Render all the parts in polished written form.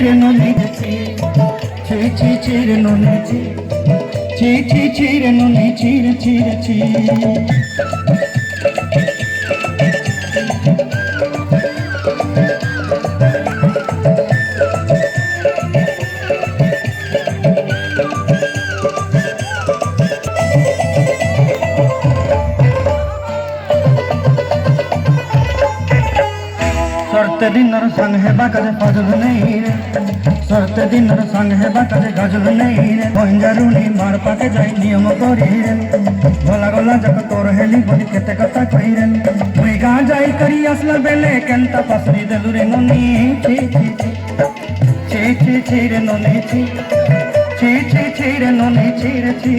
রে ননি ছি রে ননি ছি রে ননি ছি सरते दिनर संग है बाकरे फजल नहीं रे सरते दिनर संग है बाकरे गजल नहीं रे भंजारुनी मार पाके जाई नियम करी रे भला गला जक तोर हेली बनी केते कथा कही रे मुई गा जाई करी असला बेले केंता पसरी देलु रे ननी छी रे ननी छी रे ननी छी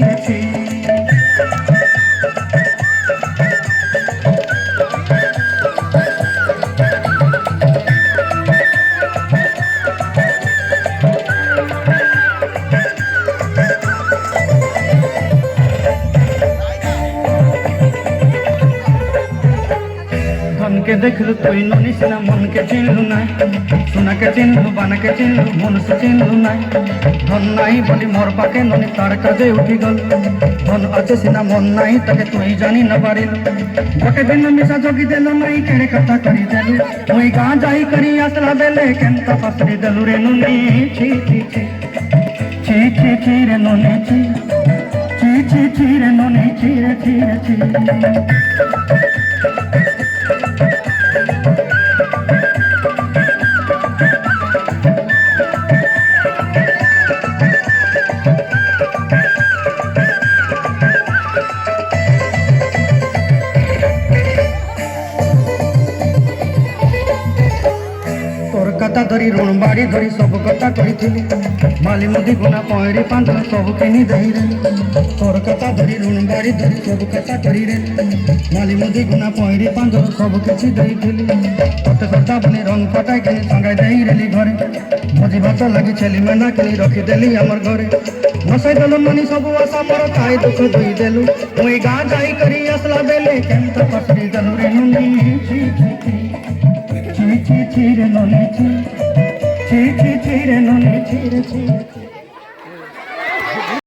धन के देखलु तुई ननी सिना मन के चिन्हलु नाई सुना के चिन्हलु बाना के चिन्हलु मन से चिन्हलु नाई धन नाई बोली मोर पाके ननी तार काजे उठी गल धन अच्छे सिना मन नाई ताके तुई जानी न पारिलु गोटे दिन मिसा जोगी देलु नाई केड़े कथा करी देलु मुई गां जाई करी असला बेले केंता पसरी देलु रे ननी छी रे ननी छी रे ननी छी कथा धरी ऋण बाड़ी धरी सब कथा कही माली मुदी गुना पहरी पांदर सब किनी दही रे तोर कथा धरी ऋण बाड़ी धरी सब कथा करी रे माली मुदी गुना पहरी पांदर सब किछि दही तोते सरदा बनी रंग पटाई के संगाई दही रेली घरे भोजी भात लगी छेली मेंढा किनी रखी देली हमर घरे नसाई देलु ननी सब आशा मोर खाई दुख दुई देलु मुई गां जाई करी असला बेले केंता पसरी देलु रे ननी छी रे ननी छी रे ननी छी